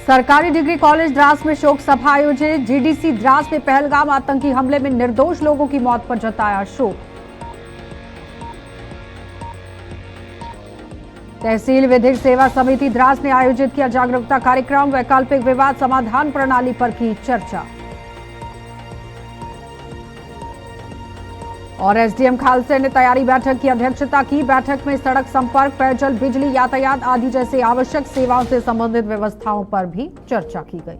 सरकारी degree college Dras में शोक सभा आयोजित। जीडीसी द्रास में पहलगाम आतंकी हमले में निर्दोष लोगों की मौत पर जताया शोक। तहसील विधिक सेवा समिति द्रास ने आयोजित किया जागरूकता कार्यक्रम। वैकल्पिक विवाद समाधान प्रणाली पर की चर्चा। और एसडीएम खालसे ने तैयारी बैठक की अध्यक्षता की। बैठक में सड़क संपर्क, पेयजल, बिजली, यातायात आदि जैसे आवश्यक सेवाओं से संबंधित व्यवस्थाओं पर भी चर्चा की गई।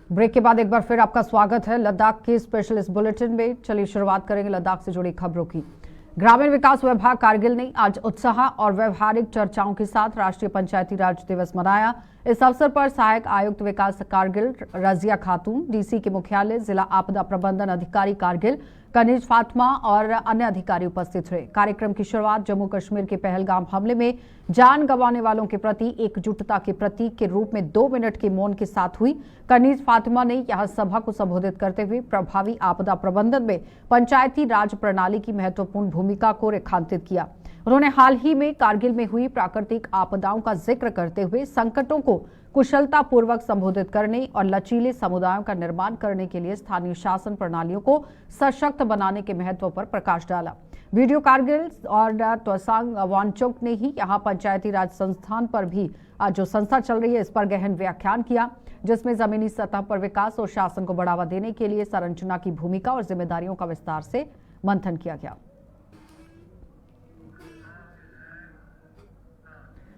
ब्रेक के बाद एक बार फिर आपका स्वागत है लद्दाख के स्पेशल इस बुलेटिन में। चलिए शुरुआत करेंगे लद्दाख से जुड़ी खबरों की। ग्रामीण विकास विभाग कारगिल ने आज उत्साह और व्यवहारिक चर्चाओं के साथ राष्ट्रीय पंचायती राज दिवस मनाया। इस अवसर पर सहायक आयुक्त विकास कारगिल रजिया खातून, डीसी के मुख्यालय, जिला आपदा प्रबंधन अधिकारी कारगिल कनीज फातिमा और अन्य अधिकारी उपस्थित रहे। कार्यक्रम की शुरुआत जम्मू कश्मीर के पहलगाम हमले में जान गंवाने वालों के प्रति एकजुटता के प्रतीक के रूप में 2 मिनट के मौन के साथ हुई। कनीज फातिमा ने यह सभा को संबोधित करते हुए प्रभावी आपदा प्रबंधन में पंचायती राज प्रणाली की महत्वपूर्ण भूमिका को रेखांकित किया। उन्होंने हाल ही में कारगिल में हुई प्राकृतिक आपदाओं का जिक्र करते हुए संकटों को कुशलतापूर्वक संबोधित करने और लचीले समुदायों का निर्माण करने के लिए स्थानीय शासन प्रणालियों को सशक्त बनाने के महत्व पर प्रकाश डाला। वीडियो कारगिल और त्वसांग वांगचुक ने ही यहाँ पंचायती राज संस्थान पर भी जो संस्था चल रही है इस पर गहन व्याख्यान किया, जिसमें जमीनी सतह पर विकास और शासन को बढ़ावा देने के लिए संरचना की भूमिका और जिम्मेदारियों का विस्तार से मंथन किया गया।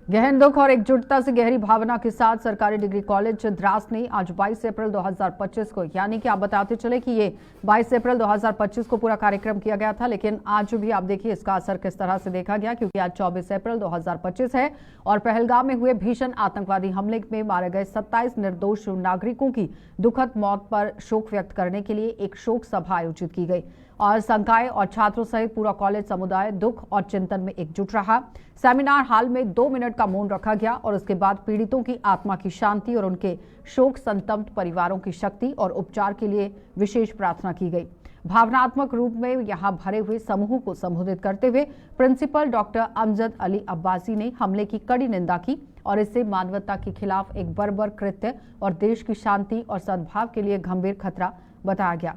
गहन दुख और एकजुटता से गहरी भावना के साथ सरकारी डिग्री कॉलेज द्रास ने आज 22 अप्रैल 2025 को, यानी कि आप बताते चले कि ये 22 अप्रैल 2025 को पूरा कार्यक्रम किया गया था, लेकिन आज भी आप देखिए इसका असर किस तरह से देखा गया, क्योंकि आज 24 अप्रैल 2025 है और पहलगाम में हुए भीषण आतंकवादी हमले में मारे गए 27 निर्दोष नागरिकों की दुखद मौत पर शोक व्यक्त करने के लिए एक शोक सभा आयोजित की गई और संकाय और छात्रों सहित पूरा कॉलेज समुदाय दुख और चिंतन में एकजुट रहा। सेमिनार हॉल में 2 मिनट का मौन रखा गया और उसके बाद पीड़ितों की आत्मा की शांति और उनके शोक संतप्त परिवारों की शक्ति और उपचार के लिए विशेष प्रार्थना की गई। भावनात्मक रूप में यहां भरे हुए समूह को संबोधित करते हुए प्रिंसिपल डॉक्टर अमजद अली अब्बासी ने हमले की कड़ी निंदा की और इसे मानवता के खिलाफ एक बर्बर कृत्य और देश की शांति और सद्भाव के लिए गंभीर खतरा बताया गया।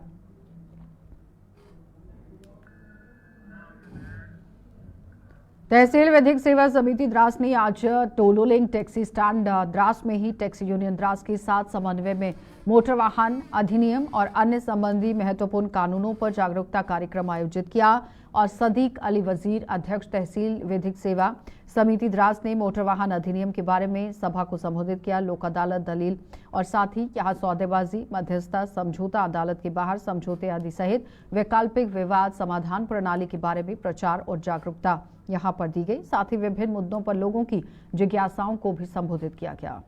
तहसील विधिक सेवा समिति द्रास ने आज टोलोलिंग टैक्सी स्टैंड द्रास में ही टैक्सी यूनियन द्रास के साथ समन्वय में मोटर वाहन अधिनियम और अन्य संबंधी महत्वपूर्ण कानूनों पर जागरूकता कार्यक्रम आयोजित किया और सदीक अली वजीर, अध्यक्ष तहसील विधिक सेवा समिति द्रास ने मोटर वाहन अधिनियम के बारे में सभा को संबोधित किया। लोक अदालत, दलील और साथ ही यहाँ सौदेबाजी, मध्यस्थता, समझौता, अदालत के बाहर समझौते आदि सहित वैकल्पिक विवाद समाधान प्रणाली के बारे में प्रचार और जागरूकता यहाँ पर दी गई। साथ ही विभिन्न मुद्दों पर लोगों की जिज्ञासाओं को भी संबोधित किया गया।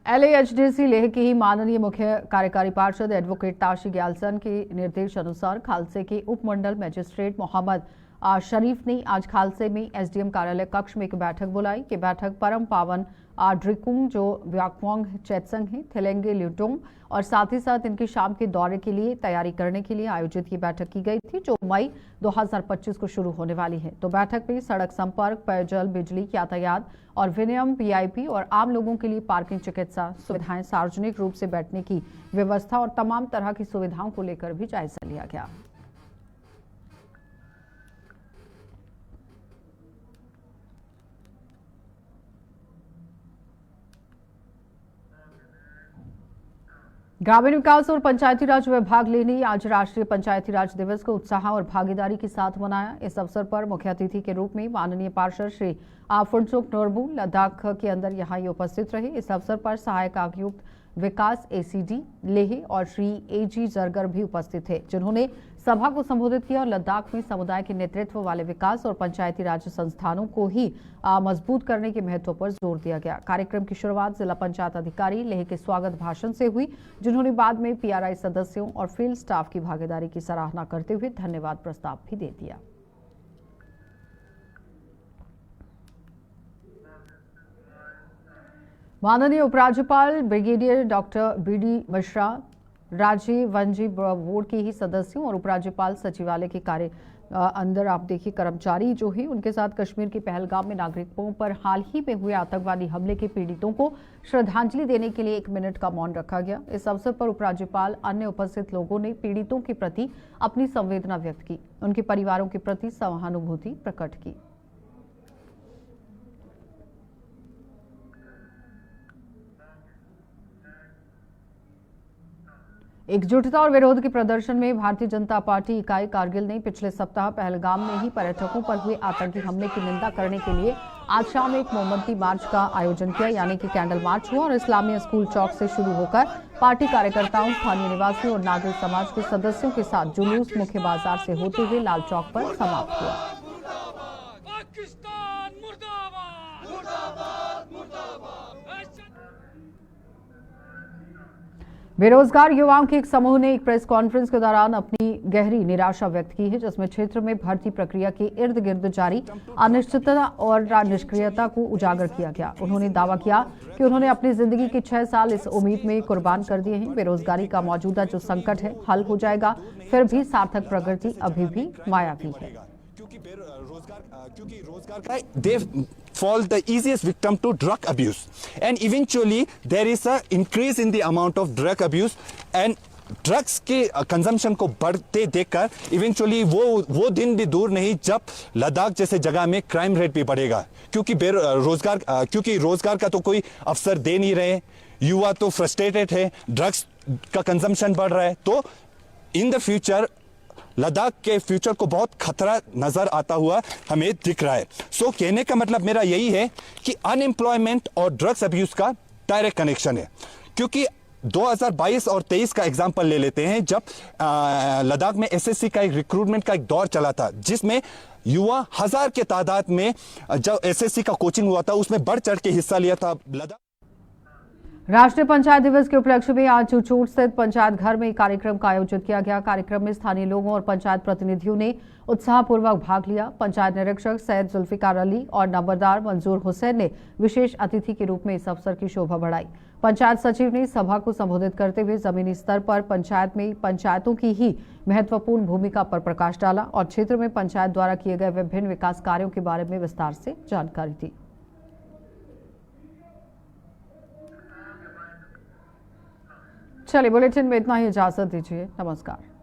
LAHDC लेह के ही माननीय मुख्य कार्यकारी पार्षद एडवोकेट ताशी ग्यालसन के निर्देश अनुसार खालसे के उपमंडल मजिस्ट्रेट मोहम्मद शरीफ ने आज खालसे में एसडीएम कार्यालय कक्ष में एक बैठक बुलाई कि बैठक परम पावन ड्रिकुंग जो व्याक्वांग चैत्संग है, थिलेंगे ल्यूटोंग और साथ ही साथ इनकी शाम के दौरे के लिए तैयारी करने के लिए आयोजित की बैठक की गई थी, जो मई 2025 को शुरू होने वाली है। तो बैठक में सड़क संपर्क, पेयजल, बिजली, यातायात और विनियम, वीआईपी और आम लोगों के लिए पार्किंग, चिकित्सा सुविधाएं, सार्वजनिक रूप से बैठने की व्यवस्था और तमाम तरह की सुविधाओं को लेकर भी जायजा लिया गया। ग्रामीण विकास और पंचायती राज विभाग ने आज राष्ट्रीय पंचायती राज दिवस को उत्साह और भागीदारी के साथ मनाया। इस अवसर पर मुख्य अतिथि के रूप में माननीय पार्षद श्री फुनसुक नोरबू लद्दाख के अंदर यहाँ उपस्थित रहे। इस अवसर पर सहायक आयुक्त विकास ACD लेह और श्री AG जरगर भी उपस्थित थे, जिन्होंने सभा को संबोधित किया और लद्दाख में समुदाय के नेतृत्व वाले विकास और पंचायती राज संस्थानों को ही मजबूत करने के महत्व पर जोर दिया गया। कार्यक्रम की शुरुआत जिला पंचायत अधिकारी लेह के स्वागत भाषण से हुई, जिन्होंने बाद में PRI सदस्यों और फील्ड स्टाफ की भागीदारी की सराहना करते हुए धन्यवाद प्रस्ताव भी दे दिया। माननीय उपराज्यपाल ब्रिगेडियर डॉक्टर BD मिश्रा, राज्य वन्य जीव बोर्ड के ही सदस्यों और उपराज्यपाल सचिवालय के कार्य अंदर आप देखिए कर्मचारी जो है उनके साथ कश्मीर के पहलगाम में नागरिकों पर हाल ही में हुए आतंकवादी हमले के पीड़ितों को श्रद्धांजलि देने के लिए 1 मिनट का मौन रखा गया। इस अवसर पर उपराज्यपाल अन्य उपस्थित लोगों ने पीड़ितों के प्रति अपनी संवेदना व्यक्त की, उनके परिवारों के प्रति सहानुभूति प्रकट की। एकजुटता और विरोध के प्रदर्शन में भारतीय जनता पार्टी इकाई कारगिल ने पिछले सप्ताह पहलगाम में ही पर्यटकों पर हुए आतंकी हमले की निंदा करने के लिए आज शाम एक मोमबत्ती मार्च का आयोजन किया, यानी कि कैंडल मार्च हुआ और इस्लामिया स्कूल चौक से शुरू होकर पार्टी कार्यकर्ताओं, स्थानीय निवासियों और नागरिक समाज के सदस्यों के साथ जुलूस मुख्य बाजार से होते हुए लाल चौक पर समाप्त हुआ। बेरोजगार युवाओं के एक समूह ने एक प्रेस कॉन्फ्रेंस के दौरान अपनी गहरी निराशा व्यक्त की है, जिसमें क्षेत्र में भर्ती प्रक्रिया के इर्द गिर्द जारी अनिश्चितता और निष्क्रियता को उजागर किया गया। उन्होंने दावा किया कि उन्होंने अपनी जिंदगी के 6 साल इस उम्मीद में कुर्बान कर दिए हैं बेरोजगारी का मौजूदा जो संकट है हल हो जाएगा, फिर भी सार्थक प्रगति अभी भी मायावी है। क्योंकि रोजगार का they fall the easiest victim to drug abuse and eventually there is a increase in the amount of drug abuse and drugs के कंजम्पशन को बढ़ते देखकर इवेंचुअली वो दिन भी दूर नहीं जब लद्दाख जैसे जगह में क्राइम रेट भी बढ़ेगा, क्योंकि रोजगार का तो कोई अवसर दे नहीं रहे, युवा तो फ्रस्ट्रेटेड है, ड्रग्स का कंजम्पशन बढ़ रहा है, तो इन द फ्यूचर लद्दाख के फ्यूचर को बहुत खतरा नजर आता हुआ हमें दिख रहा है। सो कहने का मतलब मेरा यही है कि अनएम्प्लॉयमेंट और ड्रग्स अब्यूज का डायरेक्ट कनेक्शन है, क्योंकि 2022 और 23 का एग्जांपल ले लेते हैं, जब लद्दाख में एसएससी का एक रिक्रूटमेंट का एक दौर चला था, जिसमें युवा 1000 के तादाद में जब एसएससी का कोचिंग हुआ था उसमें बढ़ चढ़ के हिस्सा लिया था। लद्दाख राष्ट्रीय पंचायत दिवस के उपलक्ष्य में आज चूचूड़ स्थित पंचायत घर में कार्यक्रम का आयोजित किया गया। कार्यक्रम में स्थानीय लोगों और पंचायत प्रतिनिधियों ने उत्साहपूर्वक भाग लिया। पंचायत निरीक्षक सैयद जुल्फिकार अली और नंबरदार मंजूर हुसैन ने विशेष अतिथि के रूप में इस अवसर की शोभा बढ़ाई। पंचायत सचिव ने सभा को संबोधित करते हुए जमीनी स्तर पर पंचायत में पंचायतों की ही महत्वपूर्ण भूमिका पर प्रकाश डाला और क्षेत्र में पंचायत द्वारा किए गए विभिन्न विकास कार्यों के बारे में विस्तार से जानकारी दी। चलिए बुलेटिन में इतना ही, इजाजत दीजिए, नमस्कार।